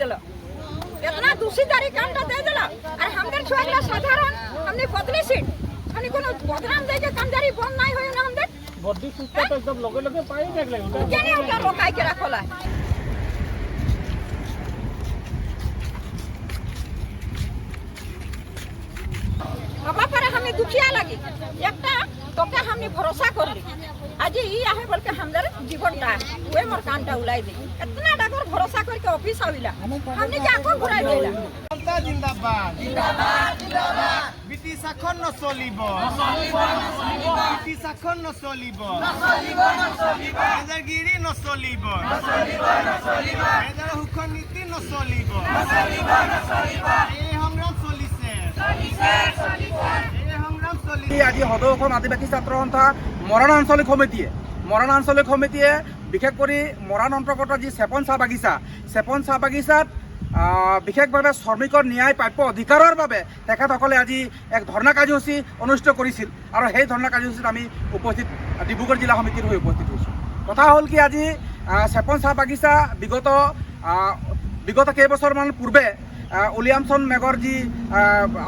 दिल, इतना दूषितदारी कामटा दे दिल। और हमদের ছয়লা সাধারণ हमने पतली सीट हमने কোনো বদনাম দেকে কামদারি বন্ধ নাই হয় না हमদের বডি সুস্থ তো একদম লগে লগে পাই দেখলে কেন ওটা লোকাই কে রাখলা बाबा पर हमें दुखिया लगी एकटा तोके हमने भरोसा करली आज ई आहे बोल के हमदर जीवनटा वे मोर कानटा उलाई दे इतना डगर भरोसा करके ऑफिस आविला हमने के आको घुराई देला जनता जिंदाबाद जिंदाबाद जिंदाबाद बिटी साखन न चलिब बिटी साखन न चलिब मेजरगिरी न चलिब मेजर हुखन नीति न चलिब এই সংগ্রাম চলিছে আজি সদৌ অসম আদিবাসী ছাত্ৰ সন্থা মৰাণ আঞ্চলিক সমিতিয়ে বিশেষ কৰি মৰাণ অন্তৰ্গত যি চেপন চাহ বাগিচাত বিশেষভাৱে শ্ৰমিকৰ ন্যায় প্ৰাপ্য অধিকাৰৰ বাবে তেখেতসকলে আজি এক ধৰ্ণা কাৰ্যসূচী অনুষ্ঠিত কৰিছিল আৰু সেই ধৰ্ণা কাৰ্যসূচীত আমি উপস্থিত ডিব্ৰুগড় জিলা সমিতিৰ হৈ উপস্থিত হৈছোঁ। কথা হ'ল কি আজি চেপন চাহ বাগিচা বিগত কেইবছৰমান পূৰ্বে উইলিয়ামছন মেগৰ যি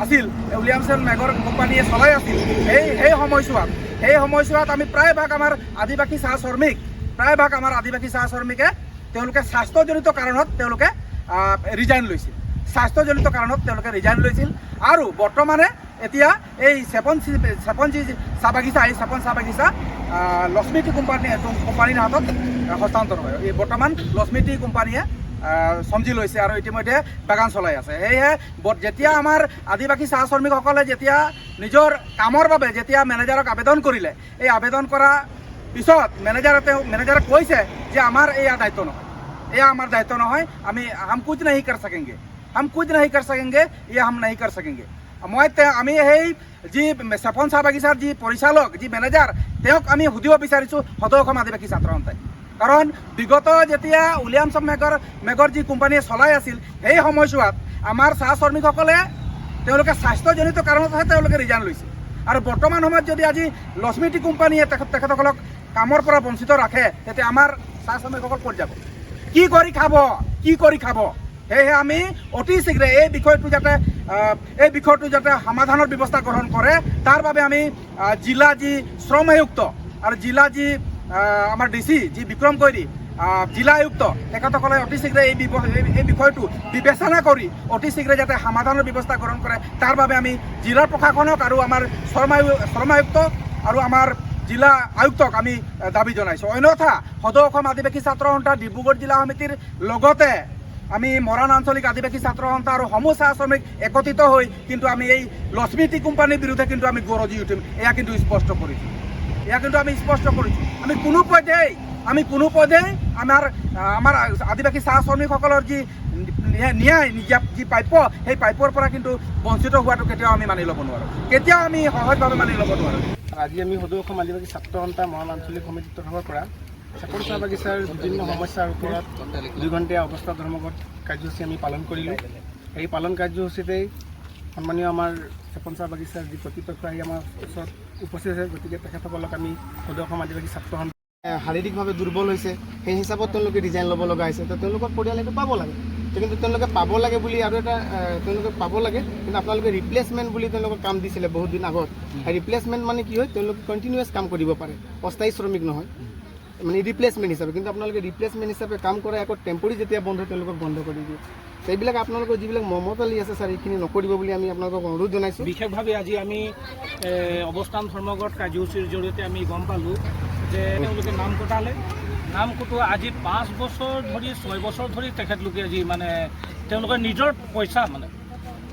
আছিল উইলিয়ামছন মেগৰ কোম্পানীয়ে চলাই আছিল সেই সময়ছোৱাত আমি প্ৰায়ভাগ আমাৰ আদিবাসী চাহ শ্ৰমিকে তেওঁলোকে স্বাস্থ্যজনিত কাৰণত তেওঁলোকে ৰিজাইন লৈছিল আৰু বৰ্তমানে এতিয়া এই চেপন চাহ বাগিচা লক্ষ্মী টি কোম্পানীৰ হাতত হস্তান্তৰ হয়। এই বৰ্তমান লক্ষ্মী টি কোম্পানীয়ে সমজি লৈছে আৰু ইতিমধ্যে বাগান চলাই আছে। সেয়েহে যেতিয়া আমাৰ আদিবাসী চাহ শ্ৰমিকসকলে যেতিয়া নিজৰ কামৰ বাবে যেতিয়া মেনেজাৰক আবেদন কৰিলে এই আবেদন কৰা পিছত মেনেজাৰে কৈছে যে আমাৰ এয়া দায়িত্ব নহয় আমি কুछ नहीं कर सकेंगे ये हम नहीं कर सकेंगे। আমি সেই যি চেপন চাহ বাগিচাৰ যি পৰিচালক যি মেনেজাৰ তেওঁক আমি সুধিব বিচাৰিছোঁ সদৌ অসম আদিবাসী ছাত্ৰ সন্থাই, কাৰণ বিগত যেতিয়া উইলিয়ামছন মেগৰ যি কোম্পানীয়ে চলাই আছিল সেই সময়ছোৱাত আমাৰ চাহ শ্ৰমিকসকলে তেওঁলোকে স্বাস্থ্যজনিত কাৰণতহে তেওঁলোকে ৰিজাইন লৈছিল আৰু বৰ্তমান সময়ত যদি আজি লক্ষ্মী টি কোম্পানীয়ে তেখেতসকলক কামৰ পৰা বঞ্চিত ৰাখে তেতিয়া আমাৰ চাহ শ্ৰমিকসকল ক'ত যাব, কি কৰি খাব। সেয়েহে আমি অতি শীঘ্ৰে এই বিষয়টো যাতে সমাধানৰ ব্যৱস্থা গ্ৰহণ কৰে তাৰ বাবে আমি জিলা যি শ্ৰম আয়ুক্ত আৰু জিলা যি আমাৰ ডিচি যি বিক্ৰম কৈৰী জিলা আয়ুক্ত তেখেতসকলে অতি শীঘ্ৰে এই বিষয়টো বিবেচনা কৰি অতি শীঘ্ৰে যাতে সমাধানৰ ব্যৱস্থা গ্ৰহণ কৰে তাৰ বাবে আমি জিলা প্ৰশাসনক আৰু আমাৰ শ্ৰম আয়ুক্ত আৰু আমাৰ জিলা আয়ুক্তক আমি দাবী জনাইছোঁ। অন্যথা সদৌ অসম আদিবাসী ছাত্ৰ সন্থা ডিব্ৰুগড় জিলা সমিতিৰ লগতে আমি মৰাণ আঞ্চলিক আদিবাসী ছাত্ৰ সন্থা আৰু সমূহ চাহ শ্ৰমিক একত্ৰিত হৈ কিন্তু আমি এই লক্ষ্মী টি কোম্পানীৰ বিৰুদ্ধে কিন্তু আমি গৰজি উঠিম এয়া কিন্তু স্পষ্ট কৰিছোঁ। আমি কোনো পৰ্যায়ে আমাৰ আদিবাসী চাহ শ্ৰমিকসকলৰ যি ন্যায় যি প্ৰাপ্য সেই প্ৰাপ্যৰ পৰা কিন্তু বঞ্চিত হোৱাটো কেতিয়াও আমি মানি ল'ব নোৱাৰোঁ, আমি সহজভাৱে মানি ল'ব নোৱাৰোঁ। আজি আমি সদৌ অসম আদিবাসী ছাত্ৰ সন্থা মৰাণ আঞ্চলিক সমিতিৰ তৰফৰ পৰা চেপন চাহ বাগিচাৰ বিভিন্ন সমস্যাৰ ওপৰত 2 ঘণ্টীয়া অৱস্থা ধৰ্মঘট কাৰ্যসূচী আমি পালন কৰিলোঁ। এই পালন কাৰ্যসূচীতেই সন্মানীয় আমাৰ চেপন চাহ বাগিচাৰ যি কৰ্তৃপক্ষ আহি আমাৰ ওচৰত উপস্থিত আছে, গতিকে তেখেতসকলক আমি সদৌ অসম আদিবাসী ছাত্ৰ সন্থা শাৰীৰিকভাৱে দুৰ্বল হৈছে সেই হিচাপত তেওঁলোকে ৰিজাইন ল'ব লগা হৈছে। তো তেওঁলোকৰ পৰিয়াল এইটো পাব লাগে, কিন্তু তেওঁলোকে পাব লাগে বুলি আৰু এটা তেওঁলোকে পাব লাগে, কিন্তু আপোনালোকে ৰিপ্লেচমেণ্ট বুলি তেওঁলোকক কাম দিছিলে বহুত দিন আগত। ৰিপ্লেচমেণ্ট মানে কি হয়, তেওঁলোকে কণ্টিনিউৱাছ কাম কৰিব পাৰে, অস্থায়ী শ্ৰমিক নহয়, মানে ৰিপ্লেচমেণ্ট হিচাপে। কিন্তু আপোনালোকে ৰিপ্লেচমেণ্ট হিচাপে কাম কৰে আকৌ টেম্পৰী যেতিয়া বন্ধ তেওঁলোকক বন্ধ কৰি দিয়ে। সেইবিলাক আপোনালোকৰ যিবিলাক মমতালি আছে ছাৰ এইখিনি নকৰিব বুলি আমি আপোনালোকক অনুৰোধ জনাইছোঁ। বিশেষভাৱে আজি আমি অৱস্থান ধৰ্মঘট কাৰ্যসূচীৰ জৰিয়তে আমি গম পালোঁ যে তেওঁলোকে নাম কটোৱা আজি 5 বছৰ ধৰি 6 বছৰ ধৰি তেখেতলোকে আজি তেওঁলোকে নিজৰ পইচা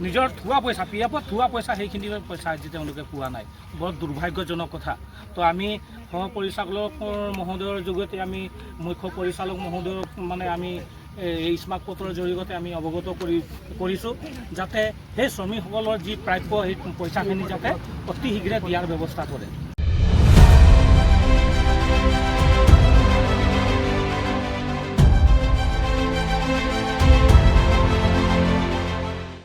নিজৰ থোৱা পইচা পিএফত থোৱা পইচা সেইখিনি পইচা আজি তেওঁলোকে পোৱা নাই, বৰ দুৰ্ভাগ্যজনক কথা। তো আমি সহ পৰিচালক মহোদয়ৰ যোগেদি আমি মুখ্য পৰিচালক মহোদয়ক আমি এই স্মাৰক পত্ৰৰ জৰিয়তে আমি অৱগত কৰিছোঁ যাতে সেই শ্ৰমিকসকলৰ যি প্ৰাপ্য সেই পইচাখিনি যাতে অতি শীঘ্ৰে দিয়াৰ ব্যৱস্থা কৰে।